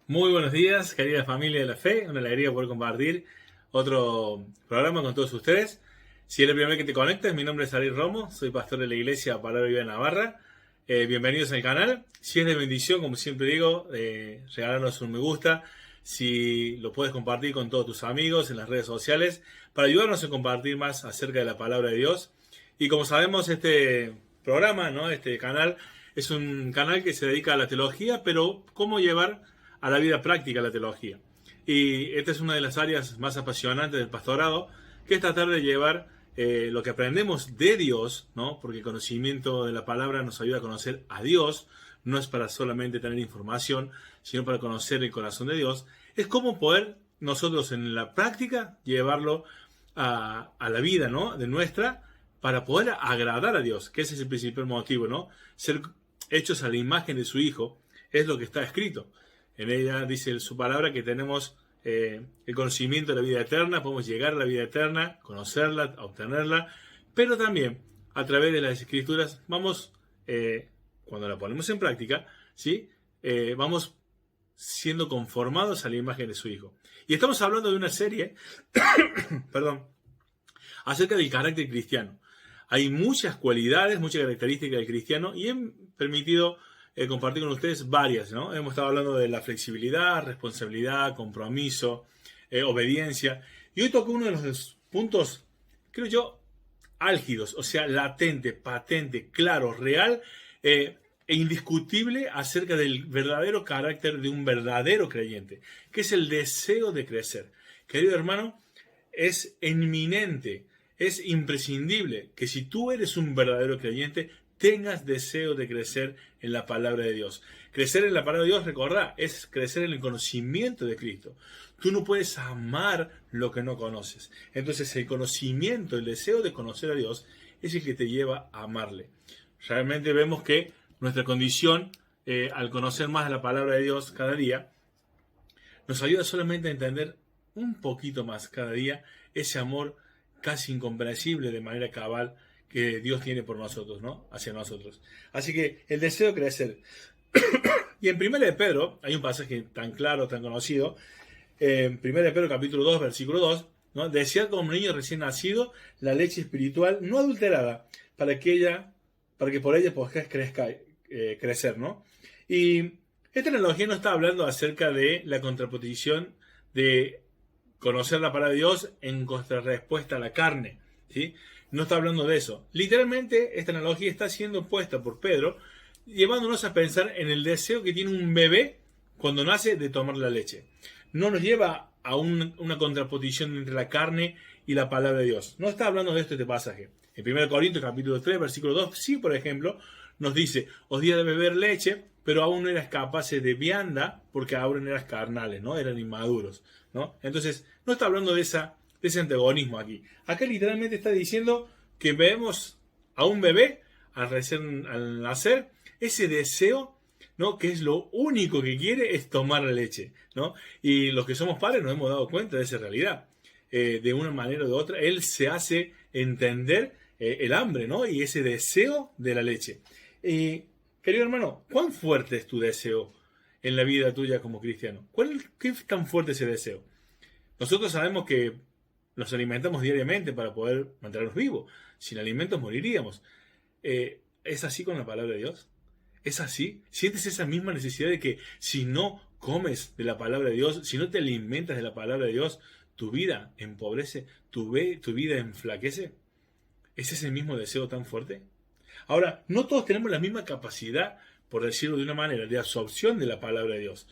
Muy buenos días, querida familia de la fe. Una alegría poder compartir otro programa con todos ustedes. Si eres el primero que te conectas, mi nombre es Ariel Romo, soy pastor de la iglesia Palabra Viva de Navarra. Bienvenidos al canal. Si es de bendición, como siempre digo, regálanos un me gusta. Si lo puedes compartir con todos tus amigos en las redes sociales, para ayudarnos a compartir más acerca de la palabra de Dios. Y como sabemos, este programa, ¿no? Este canal, es un canal que se dedica a la teología, pero cómo llevar a la vida práctica la teología. Y esta es una de las áreas más apasionantes del pastorado, que es tratar de llevar lo que aprendemos de Dios, ¿no? Porque el conocimiento de la palabra nos ayuda a conocer a Dios, no es para solamente tener información, sino para conocer el corazón de Dios. Es cómo poder nosotros en la práctica llevarlo a la vida, ¿no? De nuestra, para poder agradar a Dios, que ese es el principal motivo, ¿no? Ser hechos a la imagen de su Hijo es lo que está escrito. En ella dice su palabra que tenemos el conocimiento de la vida eterna, podemos llegar a la vida eterna, conocerla, obtenerla, pero también a través de las escrituras vamos, cuando la ponemos en práctica, ¿sí? Vamos siendo conformados a la imagen de su Hijo. Y estamos hablando de una serie, perdón, acerca del carácter cristiano. Hay muchas cualidades, muchas características del cristiano y he permitido compartir con ustedes varias, ¿no? Hemos estado hablando de la flexibilidad, responsabilidad, compromiso, obediencia. Y hoy toco uno de los puntos, creo yo, álgidos, o sea, latente, patente, claro, real e indiscutible acerca del verdadero carácter de un verdadero creyente, que es el deseo de crecer. Querido hermano, es inminente, es imprescindible que si tú eres un verdadero creyente, tengas deseo de crecer en la palabra de Dios. Crecer en la palabra de Dios, recordá, es crecer en el conocimiento de Cristo. Tú no puedes amar lo que no conoces. Entonces el conocimiento, el deseo de conocer a Dios es el que te lleva a amarle. Realmente vemos que nuestra condición, al conocer más la palabra de Dios cada día, nos ayuda solamente a entender un poquito más cada día ese amor casi incomprensible de manera cabal que Dios tiene por nosotros, ¿no? Hacia nosotros. Así que el deseo de crecer. Y en 1 de Pedro, hay un pasaje tan claro, tan conocido, en 1 de Pedro capítulo 2, versículo 2, ¿no? Desead como un niño recién nacido la leche espiritual no adulterada, para que por ella podáis crecer, ¿no? Y esta analogía no está hablando acerca de la contraposición de conocer la palabra de Dios en contrarrespuesta a la carne, ¿sí? No está hablando de eso. Literalmente, esta analogía está siendo puesta por Pedro, llevándonos a pensar en el deseo que tiene un bebé cuando nace de tomar la leche. No nos lleva a una contraposición entre la carne y la palabra de Dios. No está hablando de esto este pasaje. En 1 Corintios capítulo 3, versículo 2, sí, por ejemplo, nos dice, os di de beber leche, pero aún no eras capaces de vianda, porque aún eras carnales, ¿no? Eran inmaduros, ¿no? Entonces, no está hablando de ese antagonismo aquí. Acá literalmente está diciendo que vemos a un bebé al nacer, ese deseo, ¿no? Que es lo único que quiere es tomar la leche, ¿no? Y los que somos padres nos hemos dado cuenta de esa realidad. De una manera o de otra, él se hace entender el hambre, ¿no? Y ese deseo de la leche. Querido hermano, ¿cuán fuerte es tu deseo en la vida tuya como cristiano? ¿Qué es tan fuerte ese deseo? Nosotros sabemos que nos alimentamos diariamente para poder mantenernos vivos. Sin alimentos moriríamos. ¿Es así con la palabra de Dios? ¿Es así? ¿Sientes esa misma necesidad de que si no comes de la palabra de Dios, si no te alimentas de la palabra de Dios, tu vida empobrece, tu vida enflaquece? ¿Es ese mismo deseo tan fuerte? Ahora, no todos tenemos la misma capacidad, por decirlo de una manera, de absorción de la palabra de Dios.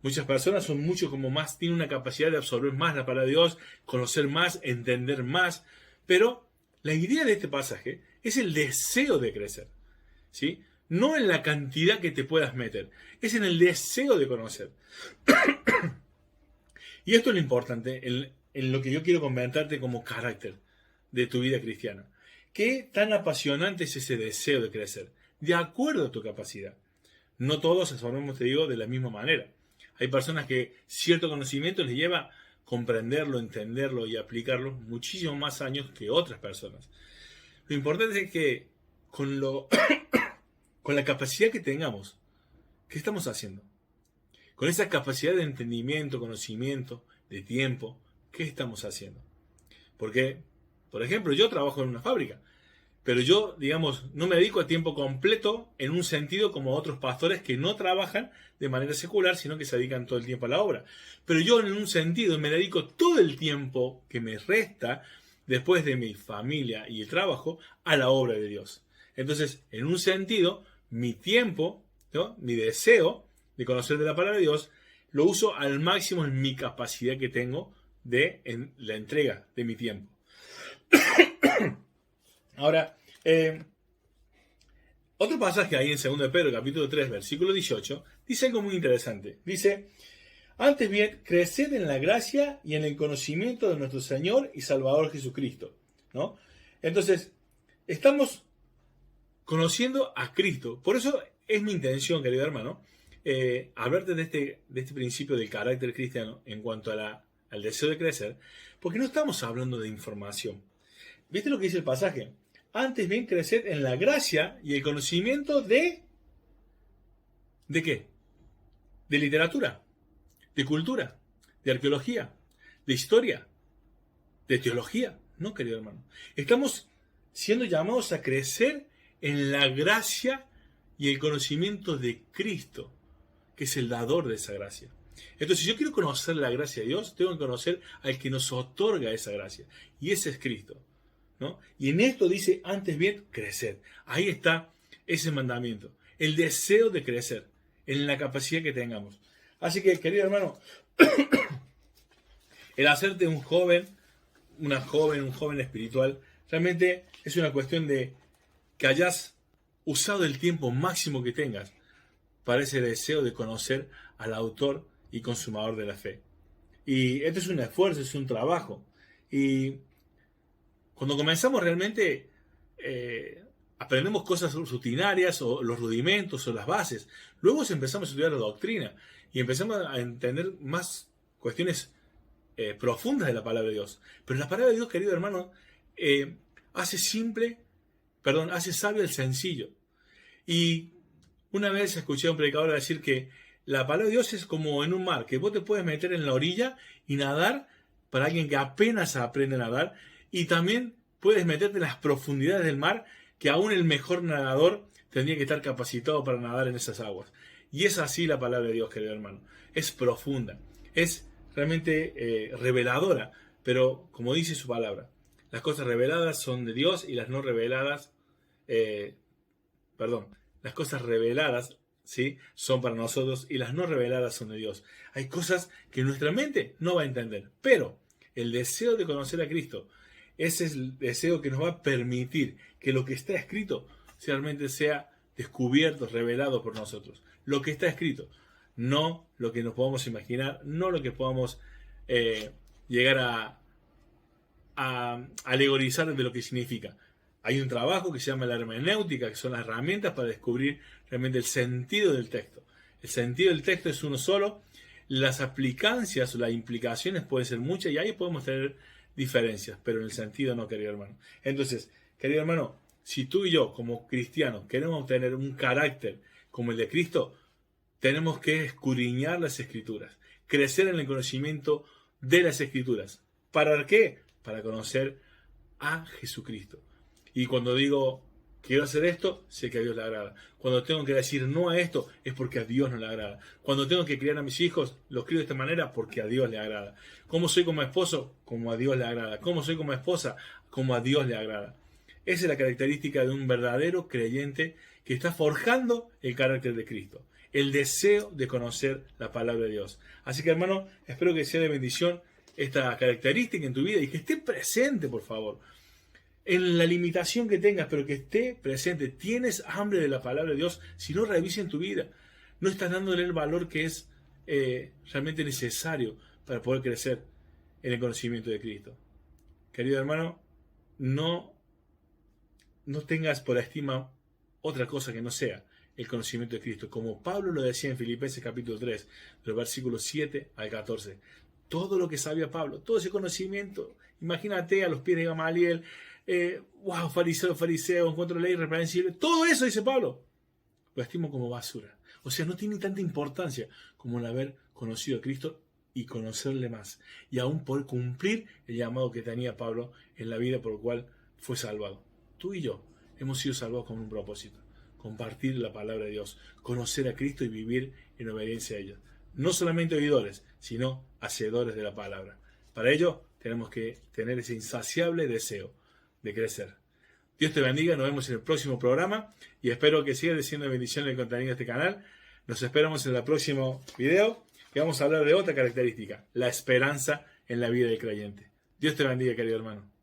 Muchas personas son mucho como más, tienen una capacidad de absorber más la palabra de Dios, conocer más, entender más. Pero la idea de este pasaje es el deseo de crecer, ¿sí? No en la cantidad que te puedas meter, es en el deseo de conocer. Y esto es lo importante, en lo que yo quiero comentarte como carácter de tu vida cristiana. ¿Qué tan apasionante es ese deseo de crecer? De acuerdo a tu capacidad. No todos absorbemos, te digo, de la misma manera. Hay personas que cierto conocimiento les lleva a comprenderlo, entenderlo y aplicarlo muchísimo más años que otras personas. Lo importante es que con la capacidad que tengamos, ¿qué estamos haciendo? con esa capacidad de entendimiento, conocimiento, de tiempo, ¿qué estamos haciendo? Porque, por ejemplo, yo trabajo en una fábrica, pero yo, digamos, no me dedico a tiempo completo en un sentido como otros pastores que no trabajan de manera secular, sino que se dedican todo el tiempo a la obra. Pero yo en un sentido me dedico todo el tiempo que me resta después de mi familia y el trabajo a la obra de Dios. Entonces, en un sentido, mi tiempo, ¿no?, mi deseo de conocer de la palabra de Dios, lo uso al máximo en mi capacidad que tengo en la entrega de mi tiempo. Ahora, otro pasaje ahí en 2 de Pedro, capítulo 3, versículo 18, dice algo muy interesante. Dice, antes bien, creced en la gracia y en el conocimiento de nuestro Señor y Salvador Jesucristo, ¿no? Entonces, estamos conociendo a Cristo. Por eso es mi intención, querido hermano, hablarte de este principio del carácter cristiano en cuanto al deseo de crecer, porque no estamos hablando de información. ¿Viste lo que dice el pasaje? Antes bien, creced en la gracia y el conocimiento ¿de qué? De literatura, de cultura, de arqueología, de historia, de teología. No, querido hermano. Estamos siendo llamados a crecer en la gracia y el conocimiento de Cristo, que es el dador de esa gracia. Entonces, si yo quiero conocer la gracia de Dios, tengo que conocer al que nos otorga esa gracia. Y ese es Cristo, ¿no? Y en esto dice, antes bien, crecer. Ahí está ese mandamiento. El deseo de crecer en la capacidad que tengamos. Así que, querido hermano, el hacerte un joven espiritual, realmente es una cuestión de que hayas usado el tiempo máximo que tengas para ese deseo de conocer al autor y consumador de la fe. Y esto es un esfuerzo, es un trabajo. Y cuando comenzamos realmente aprendemos cosas rutinarias o los rudimentos o las bases. Luego empezamos a estudiar la doctrina y empezamos a entender más cuestiones profundas de la palabra de Dios. Pero la palabra de Dios, querido hermano, hace sabio el sencillo. Y una vez escuché a un predicador decir que la palabra de Dios es como en un mar, que vos te puedes meter en la orilla y nadar para alguien que apenas aprende a nadar, y también puedes meterte en las profundidades del mar, que aún el mejor nadador tendría que estar capacitado para nadar en esas aguas. Y es así la palabra de Dios, querido hermano. Es profunda, es realmente reveladora, pero como dice su palabra, las cosas reveladas son de Dios y las no reveladas, las cosas reveladas, ¿sí?, son para nosotros y las no reveladas son de Dios. Hay cosas que nuestra mente no va a entender, pero el deseo de conocer a Cristo, ese es el deseo que nos va a permitir que lo que está escrito realmente sea descubierto, revelado por nosotros. Lo que está escrito, no lo que nos podamos imaginar, no lo que podamos llegar a alegorizar de lo que significa. Hay un trabajo que se llama la hermenéutica, que son las herramientas para descubrir realmente el sentido del texto. El sentido del texto es uno solo. Las aplicancias o las implicaciones pueden ser muchas y ahí podemos tener diferencias, pero en el sentido no, querido hermano. Entonces, querido hermano, si tú y yo como cristianos queremos tener un carácter como el de Cristo, tenemos que escudriñar las Escrituras, crecer en el conocimiento de las Escrituras. ¿Para qué? Para conocer a Jesucristo. Y cuando digo, quiero hacer esto, sé que a Dios le agrada. Cuando tengo que decir no a esto, es porque a Dios no le agrada. Cuando tengo que criar a mis hijos, los crío de esta manera porque a Dios le agrada. ¿Cómo soy como esposo? Como a Dios le agrada. ¿Cómo soy como esposa? Como a Dios le agrada. Esa es la característica de un verdadero creyente que está forjando el carácter de Cristo. El deseo de conocer la palabra de Dios. Así que, hermano, espero que sea de bendición esta característica en tu vida y que esté presente, por favor. En la limitación que tengas, pero que esté presente. ¿Tienes hambre de la palabra de Dios? Si no, revisa en tu vida. No estás dándole el valor que es realmente necesario para poder crecer en el conocimiento de Cristo. Querido hermano, no tengas por estima otra cosa que no sea el conocimiento de Cristo. Como Pablo lo decía en Filipenses capítulo 3, de los versículos 7 al 14. Todo lo que sabía Pablo, todo ese conocimiento, imagínate a los pies de Gamaliel, fariseo, encuentro ley irreprensible, todo eso dice Pablo. lo estimo como basura. O sea, no tiene tanta importancia como el haber conocido a Cristo y conocerle más. Y aún poder cumplir el llamado que tenía Pablo en la vida por el cual fue salvado. Tú y yo hemos sido salvados con un propósito. Compartir la palabra de Dios, conocer a Cristo y vivir en obediencia a ella. No solamente oidores, sino hacedores de la palabra. Para ello tenemos que tener ese insaciable deseo de crecer. Dios te bendiga, nos vemos en el próximo programa y espero que sigas siendo bendición el contenido de este canal. Nos esperamos en el próximo video que vamos a hablar de otra característica, la esperanza en la vida del creyente. Dios te bendiga, querido hermano.